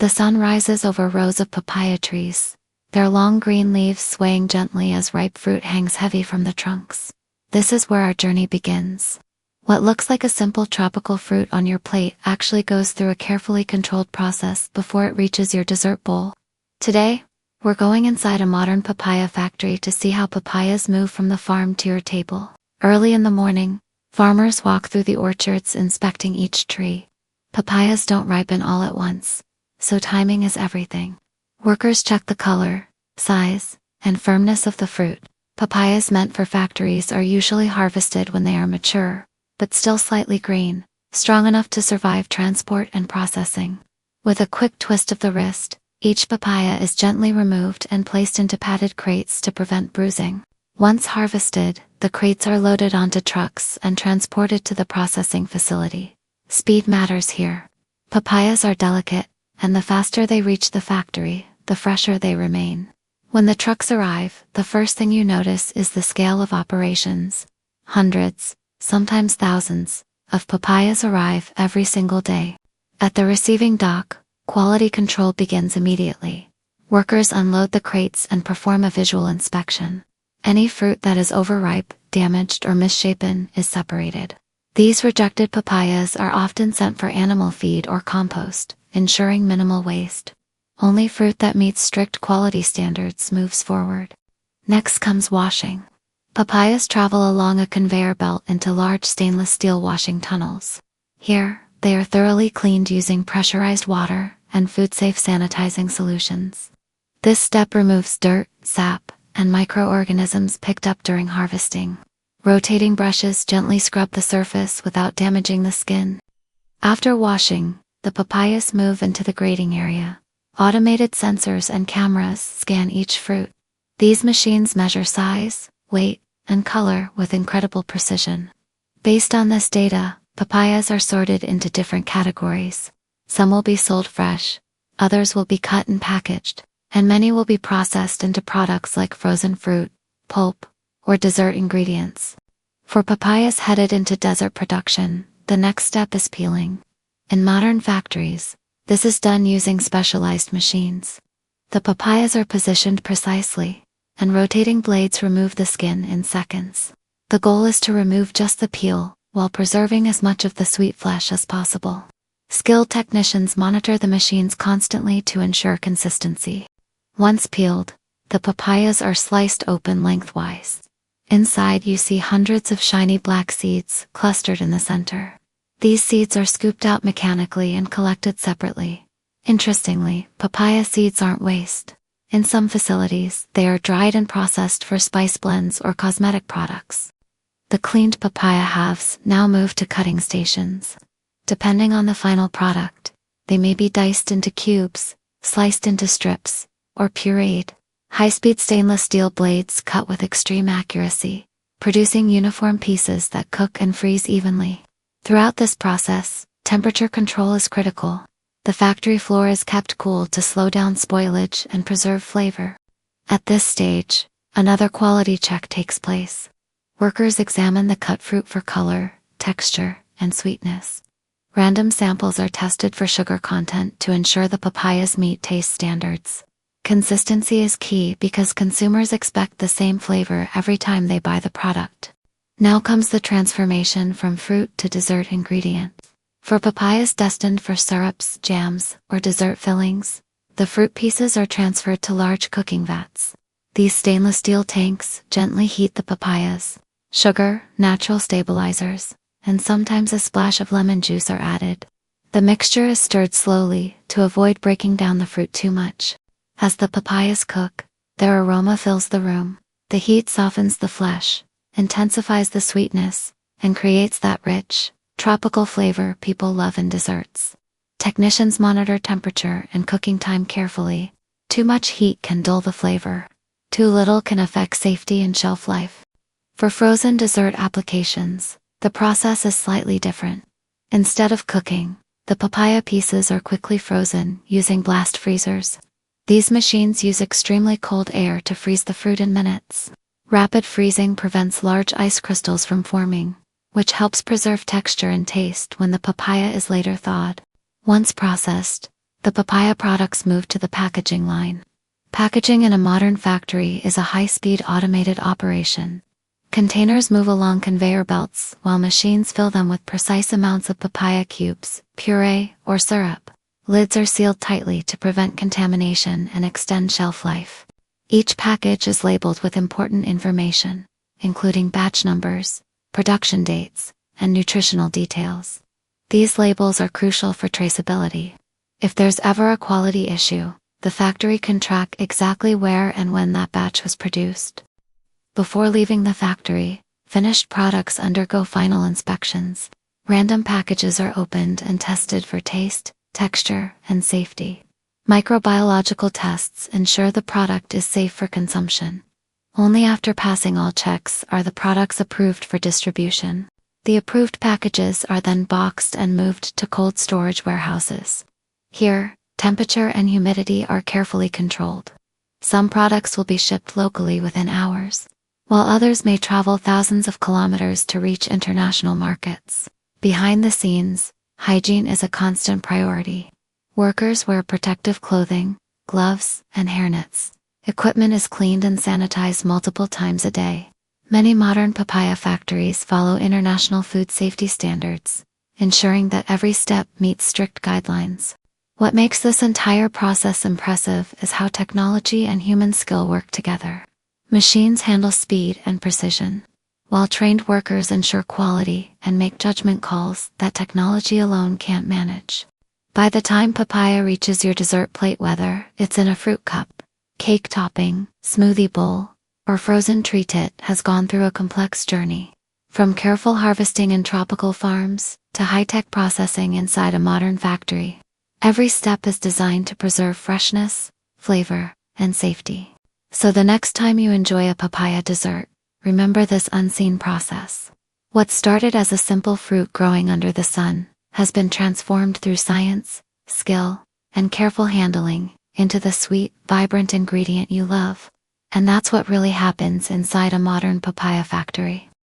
The sun rises over rows of papaya trees, their long green leaves swaying gently as ripe fruit hangs heavy from the trunks. This is where our journey begins. What looks like a simple tropical fruit on your plate actually goes through a carefully controlled process before it reaches your dessert bowl. Today, we're going inside a modern papaya factory to see how papayas move from the farm to your table. Early in the morning, farmers walk through the orchards inspecting each tree. Papayas don't ripen all at once, so timing is everything. Workers check the color, size, and firmness of the fruit. Papayas meant for factories are usually harvested when they are mature, but still slightly green, strong enough to survive transport and processing. With a quick twist of the wrist, each papaya is gently removed and placed into padded crates to prevent bruising. Once harvested, the crates are loaded onto trucks and transported to the processing facility. Speed matters here. Papayas are delicate, and the faster they reach the factory, the fresher they remain. When the trucks arrive, the first thing you notice is the scale of operations. Hundreds, sometimes thousands, of papayas arrive every single day. At the receiving dock, quality control begins immediately. Workers unload the crates and perform a visual inspection. Any fruit that is overripe, damaged, or misshapen is separated. These rejected papayas are often sent for animal feed or compost, ensuring minimal waste. Only fruit that meets strict quality standards moves forward. Next comes washing. Papayas travel along a conveyor belt into large stainless steel washing tunnels. Here, they are thoroughly cleaned using pressurized water and food-safe sanitizing solutions. This step removes dirt, sap, and microorganisms picked up during harvesting. Rotating brushes gently scrub the surface without damaging the skin. After washing, the papayas move into the grading area. Automated sensors and cameras scan each fruit. These machines measure size, weight, and color with incredible precision. Based on this data, papayas are sorted into different categories. Some will be sold fresh, others will be cut and packaged, and many will be processed into products like frozen fruit, pulp, or dessert ingredients. For papayas headed into dessert production, the next step is peeling. In modern factories, this is done using specialized machines. The papayas are positioned precisely, and rotating blades remove the skin in seconds. The goal is to remove just the peel, while preserving as much of the sweet flesh as possible. Skilled technicians monitor the machines constantly to ensure consistency. Once peeled, the papayas are sliced open lengthwise. Inside you see hundreds of shiny black seeds clustered in the center. These seeds are scooped out mechanically and collected separately. Interestingly, papaya seeds aren't waste. In some facilities, they are dried and processed for spice blends or cosmetic products. The cleaned papaya halves now move to cutting stations. Depending on the final product, they may be diced into cubes, sliced into strips, or pureed. High-speed stainless steel blades cut with extreme accuracy, producing uniform pieces that cook and freeze evenly. Throughout this process, temperature control is critical. The factory floor is kept cool to slow down spoilage and preserve flavor. At this stage, another quality check takes place. Workers examine the cut fruit for color, texture, and sweetness. Random samples are tested for sugar content to ensure the papayas meet taste standards. Consistency is key because consumers expect the same flavor every time they buy the product. Now comes the transformation from fruit to dessert ingredients. For papayas destined for syrups, jams, or dessert fillings, the fruit pieces are transferred to large cooking vats. These stainless steel tanks gently heat the papayas. Sugar, natural stabilizers, and sometimes a splash of lemon juice are added. The mixture is stirred slowly to avoid breaking down the fruit too much. As the papayas cook, their aroma fills the room. The heat softens the flesh, intensifies the sweetness, and creates that rich, tropical flavor people love in desserts. Technicians monitor temperature and cooking time carefully. Too much heat can dull the flavor. Too little can affect safety and shelf life. For frozen dessert applications, the process is slightly different. Instead of cooking, the papaya pieces are quickly frozen using blast freezers. These machines use extremely cold air to freeze the fruit in minutes. Rapid freezing prevents large ice crystals from forming, which helps preserve texture and taste when the papaya is later thawed. Once processed, The papaya products move to the packaging line. Packaging in a modern factory is a high-speed automated operation. Containers move along conveyor belts while machines fill them with precise amounts of papaya cubes, puree, or syrup. Lids are sealed tightly to prevent contamination and extend shelf life. Each package is labeled with important information, including batch numbers, production dates, and nutritional details. These labels are crucial for traceability. If there's ever a quality issue, the factory can track exactly where and when that batch was produced. Before leaving the factory, finished products undergo final inspections. Random packages are opened and tested for taste, texture, and safety. Microbiological tests ensure the product is safe for consumption. Only after passing all checks are the products approved for distribution. The approved packages are then boxed and moved to cold storage warehouses. Here, temperature and humidity are carefully controlled. Some products will be shipped locally within hours, while others may travel thousands of kilometers to reach international markets. Behind the scenes, hygiene is a constant priority. Workers wear protective clothing, gloves, and hairnets. Equipment is cleaned and sanitized multiple times a day. Many modern papaya factories follow international food safety standards, ensuring that every step meets strict guidelines. What makes this entire process impressive is how technology and human skill work together. Machines handle speed and precision, while trained workers ensure quality and make judgment calls that technology alone can't manage. By the time papaya reaches your dessert plate, whether it's in a fruit cup, cake topping, smoothie bowl, or frozen treat, it has gone through a complex journey. From careful harvesting in tropical farms to high-tech processing inside a modern factory, every step is designed to preserve freshness, flavor, and safety. So the next time you enjoy a papaya dessert, remember this unseen process. What started as a simple fruit growing under the sun has been transformed through science, skill, and careful handling into the sweet, vibrant ingredient you love. And that's what really happens inside a modern papaya factory.